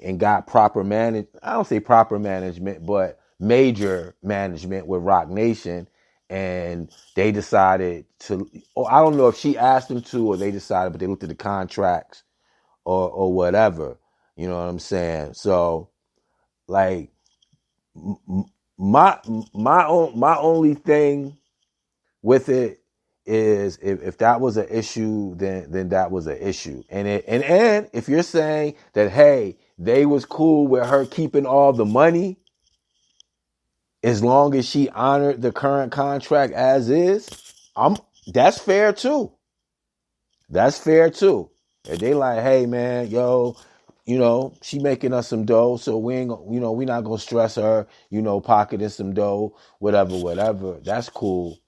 and got proper manage. I don't say proper management, but major management with Rock Nation, and they decided to. Or I don't know if she asked them to, or they decided, but they looked at the contracts or whatever. You know what I'm saying? So like my my only thing with it is if that was an issue, then that was an issue. And if you're saying that, hey, they was cool with her keeping all the money as long as she honored the current contract as is, that's fair too. That's fair too. If they like, hey man, yo, she making us some dough, so we ain't, we not gonna stress her, pocketing some dough, whatever. That's cool.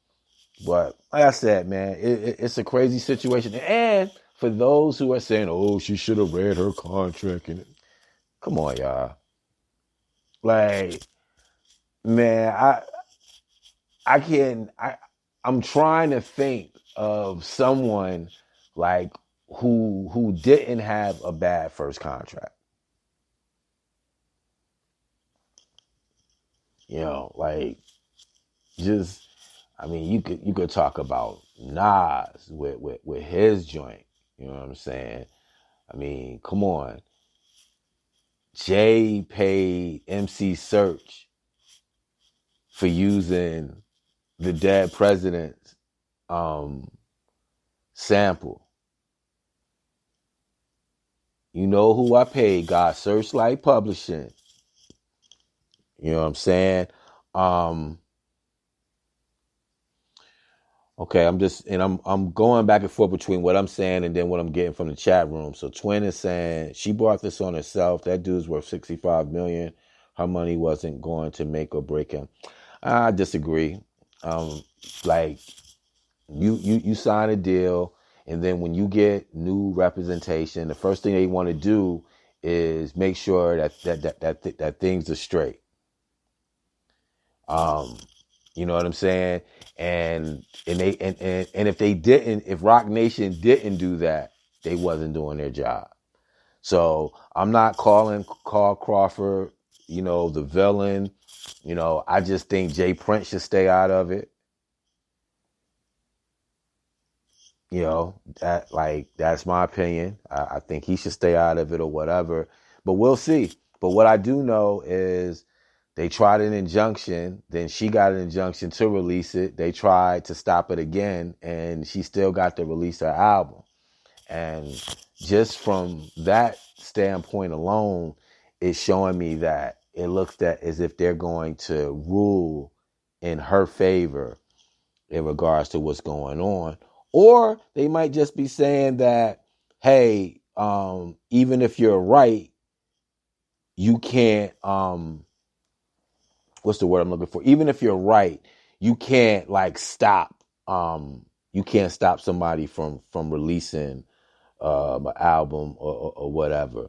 But like I said, man, it's a crazy situation. And for those who are saying, "Oh, she should have read her contract," and come on, y'all. Like, man, I can't. I'm trying to think of someone like who didn't have a bad first contract. Like just. I mean, you could talk about Nas with his joint. You know what I'm saying? I mean, come on. Jay paid MC Search for using the Dead President's sample. You know who I paid? Got Searchlight Publishing. You know what I'm saying? Okay, I'm going back and forth between what I'm saying and then what I'm getting from the chat room. So Twin is saying she brought this on herself. That dude's worth $65 million. Her money wasn't going to make or break him. I disagree. Like you sign a deal, and then when you get new representation, the first thing they want to do is make sure that things are straight. You know what I'm saying? And if they didn't, if Rock Nation didn't do that, they wasn't doing their job. So I'm not calling Carl Crawford, the villain. I just think Jay Prince should stay out of it. That's my opinion. I think he should stay out of it or whatever. But we'll see. But what I do know is they tried an injunction, then she got an injunction to release it. They tried to stop it again, and she still got to release her album. And just from that standpoint alone, it's showing me that it looks as if they're going to rule in her favor in regards to what's going on. Or they might just be saying that, hey, even if you're right, you can't, what's the word I'm looking for? Even if you're right, you can't stop, you can't stop somebody from releasing an album or whatever.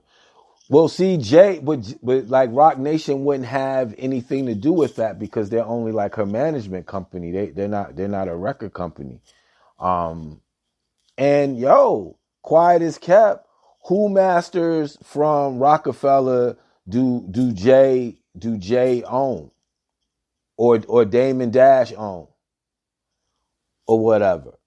Well, see, Jay, but like Rock Nation wouldn't have anything to do with that because they're only like her management company. They're not a record company. And quiet as kept. Who masters from Rockefeller do Jay own or Damon Dash own or whatever?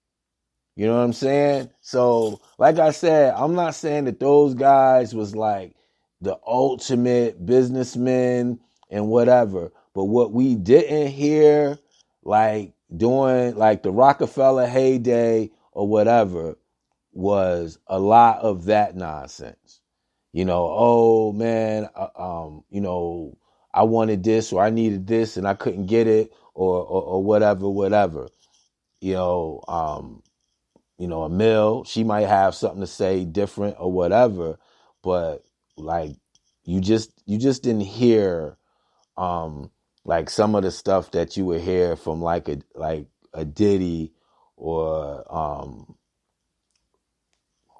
You know what I'm saying? So, like I said, I'm not saying that those guys was like the ultimate businessmen and whatever. But what we didn't hear, like during like the Rockefeller heyday or whatever, was a lot of that nonsense. Oh man, I wanted this or I needed this and I couldn't get it or whatever. Emil, she might have something to say different or whatever, but like you just didn't hear like some of the stuff that you would hear from like a Diddy or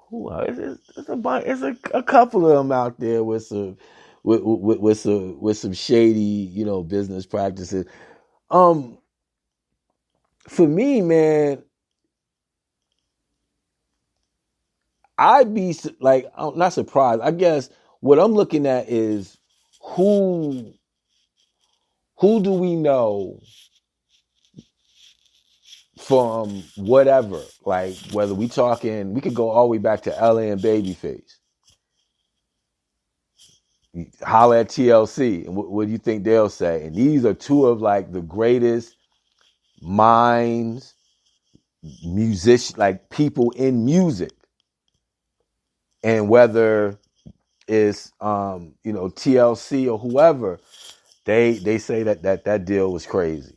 who else? It's a couple of them out there with some with some shady business practices. For me, man, I'd be like, I'm not surprised. I guess what I'm looking at is who do we know from whatever, like whether we talking, we could go all the way back to LA and Babyface. Holla at TLC, and what do you think they'll say? And these are two of like the greatest minds, musicians, like people in music. And whether it's TLC or whoever, they say that deal was crazy.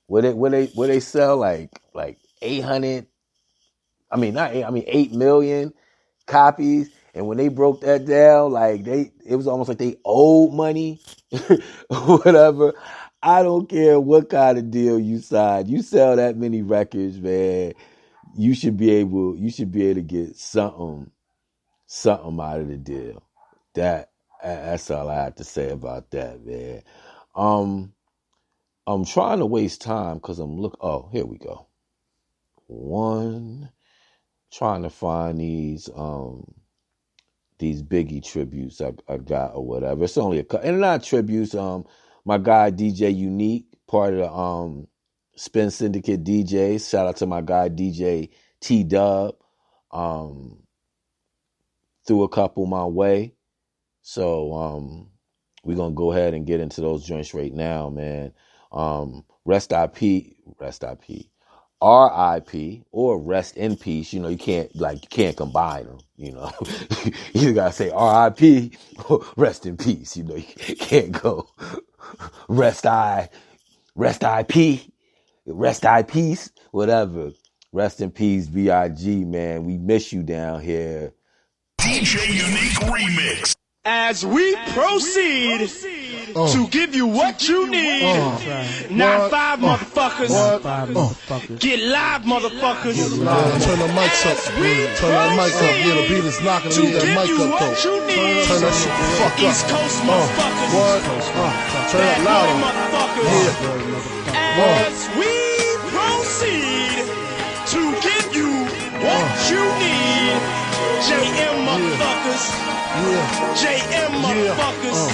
Would they sell like 800? I mean 8 million copies. And when they broke that down, like it was almost like they owed money, whatever. I don't care what kind of deal you sign. You sell that many records, man. You should be able to get something out of the deal. That's all I have to say about that, man. I'm trying to waste time because oh, here we go. Trying to find these Biggie tributes I got or whatever. It's only a couple, and not tributes. My guy DJ Unique, part of the Spin Syndicate DJs. Shout out to my guy DJ T Dub. Threw a couple my way. So we're gonna go ahead and get into those joints right now, man. Rest IP, RIP, or rest in peace. You can't combine them. You gotta say RIP or rest in peace. You can't go rest IP, rest I peace, whatever. Rest in peace, B.I.G. man. We miss you down here. DJ Unique Remix. As we proceed to give you what you need, 9-5 motherfuckers, get live motherfuckers. Turn the mics up, turn that mic up. Yeah, the beat is knocking, leave that mic up though. Turn that shit the fuck up. East Coast motherfuckers, turn it louder. As we proceed to give you what you need, JM motherfuckers. JM motherfuckers.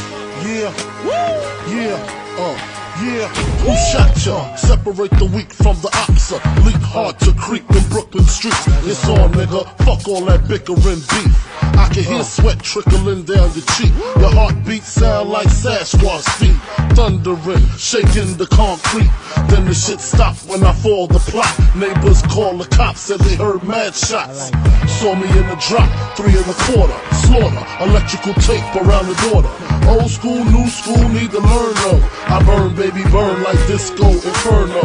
Who shot ya? Separate the weak from the oxa. Leap hard to creep in Brooklyn streets. It's on, nigga. Fuck all that bickering beef. I can hear sweat trickling down your cheek. Your heartbeat sound like Sasquatch feet. Thundering, shaking the concrete. Then the shit stopped when I fall the plot. Neighbors call the cops, said they heard mad shots. Saw me in the drop, 3 1/4. Slaughter, electrical tape around the border. Old school, new school, need to learn though. I burn, baby, burn like disco inferno.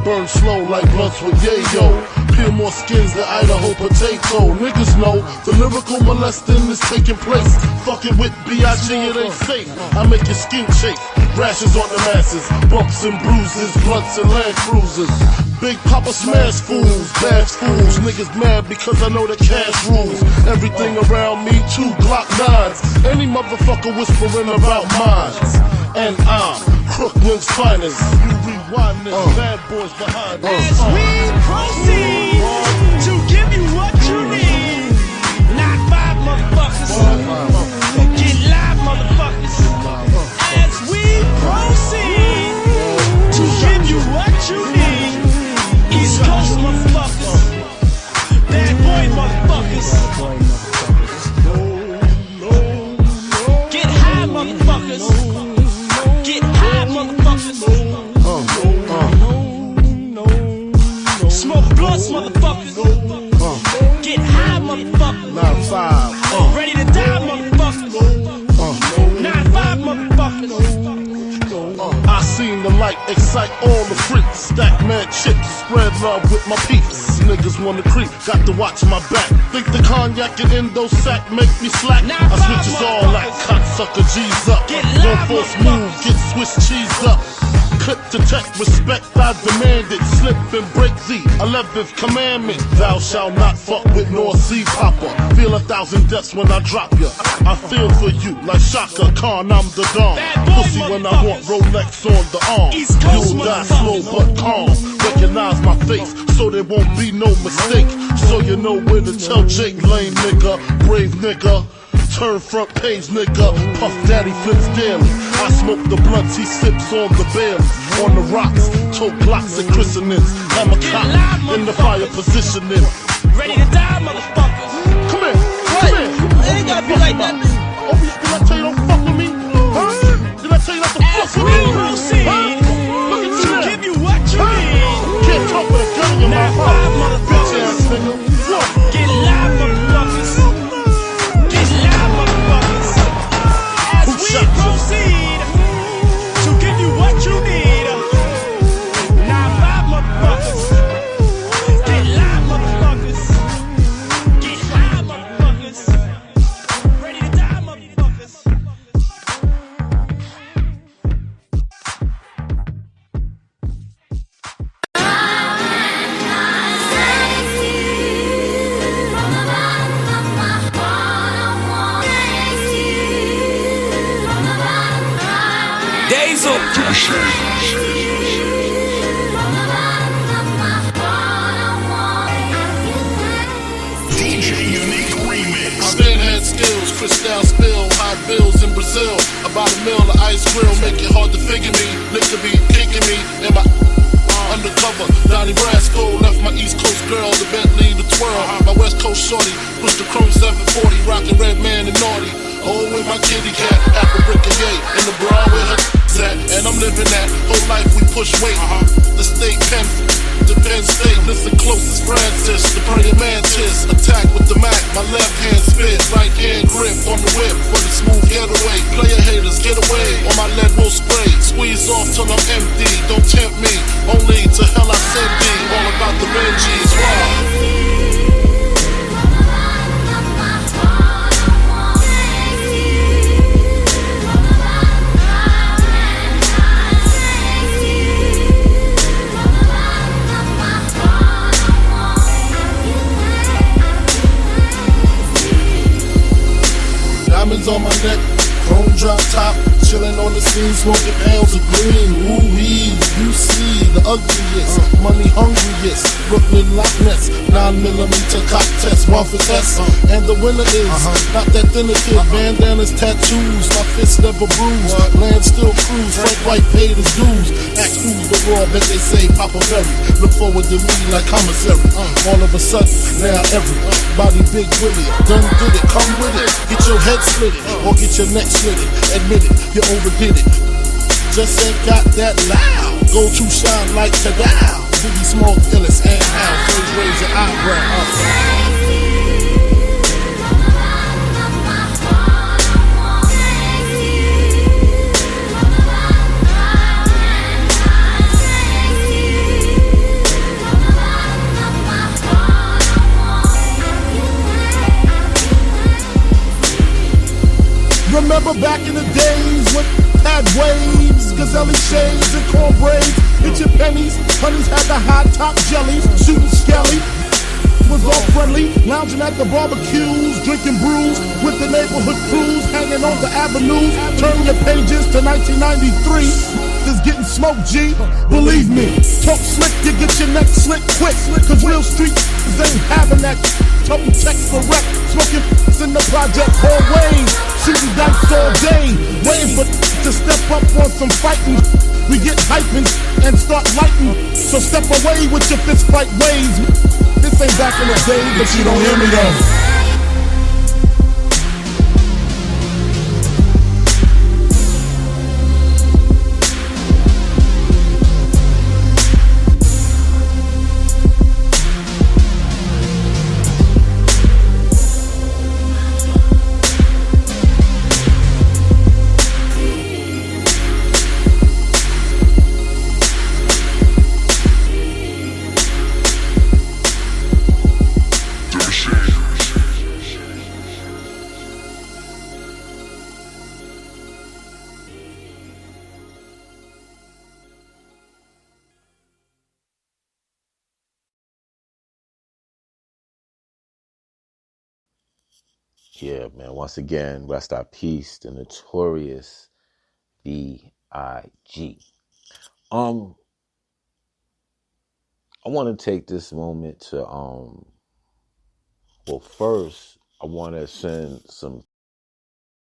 Burn slow like blunts with yayo. Peel more skins than Idaho potato. Niggas know the lyrical molesting is taking place. Fucking with B.I.G. it ain't safe. I make your skin shake. Rashes on the masses, bumps and bruises, blunts and Land Cruisers. Big Papa smash fools, bash fools. Niggas mad because I know the cash rules. Everything around me, 2 Glock 9s. Any motherfucker whispering about mines. And I'm Crooklyn's finest. You rewind this, bad boys behind us. As we proceed to give you what you need, 9-5 motherfuckers, get live motherfuckers. As we proceed to give you what you need, East Coast motherfuckers, bad boy motherfuckers, get high motherfuckers, get high motherfuckers, smoke blunts motherfuckers, get high motherfuckers, 9-5, ready to die motherfuckers, 9-5 motherfuckers. I seen the light excite all the freaks. Stack mad chips, spread love with my peeps. Niggas wanna creep, got to watch my back. Think the cognac and endo sack make me slack. I switches all like cocksucker G's up. Don't force move, get Swiss cheese up. Clip to tech, respect I demand it. Slip and break the 11th commandment. Thou shalt not fuck with North Sea Popper. Feel 1,000 deaths when I drop ya. I feel for you like Shaka Khan, I'm the Don. Pussy when I want Rolex on the arm. You'll die slow but calm. Recognize my face so there won't be no mistake. So you know where to tell Jake lame nigga, brave nigga. Turn front page nigga, Puff Daddy flips daily. I smoke the blunts, he sips on the Baileys. On the rocks, choke blocks and christenings. I'm a cop in the fire positioning. Ready to die, motherfuckers. Come here, come here. It ain't gotta be like that. Oh, did I tell you don't fuck with me? Huh? Did I tell you not to fuck As with we me? proceed Look at you to now. give you what you need. Can't talk with a gun in your Now mouth. five Bitch motherfuckers. ass nigga. What? Get live, motherfuckers. Get live, motherfuckers. As we shot you? proceed to give you what you need. Now five motherfuckers. Get live, motherfuckers. Get high, motherfuckers. Ready to die, motherfuckers. Days of DJ Unique Remix. My man had skills, Cristal spill, high bills in Brazil. About a mill of ice grill, make it hard to figure me. Liquor be kicking me, and my undercover. Donnie Brasco left my East Coast girl, the Bentley, the twirl. My West Coast shorty, push the chrome 740, rockin' red man and naughty. Oh, with my kitty cat, apple brick and yay, in the bra with her at, and I'm living that. Whole life we push weight. The state pen, the Penn State, listen closest Francis, the praying mantis. Attack with the Mac, my left hand spit, right hand grip on the whip for the smooth getaway. Player haters, get away, or my lead will spray. Squeeze off till I'm empty, don't tempt me. Only to hell I send thee, all about the Benjis. Wow. Diamonds on my neck, chrome drop top, chillin' on the scene, smoking pounds of green. Ooh-wee, you see the ugliest, money hungriest, Brooklyn Loch Ness, 9mm cock test, one for test, and the winner is not that thinner kid, bandanas, tattoos, my fist never bruised, land still cruise, Frank White paid his dues, ask who's the raw, bet they say Papa Berry, look forward to me like commissary, all of a sudden, now everybody big Willie, done did it, come with it, get your head split it, or get your neck split it, admit it, you overdid it, just ain't got that loud, go to shine like Tadal, Biggie Smoke, Illis, and Al, first raise your eyebrow. Remember back in the days when had waves, gazelle shades and cornbraids, hit your pennies, honeys had the high top jellies, shooting skelly, was all friendly, lounging at the barbecues, drinking brews with the neighborhood crews, hanging on the avenues, turn your pages to 1993. Is getting smoked, G. Believe me, talk slick, you get your neck slick quick. Cause real street ain't having that. Total text for rec, smoking in the project hallways, shooting dice all day, waiting for to step up on some fighting. We get hyping and start lighting, so step away with your fist fight ways. This ain't back in the day, but you don't hear me though. Yeah, man. Once again, rest our peace, the notorious B.I.G. I want to take this moment to Well, first, I want to send some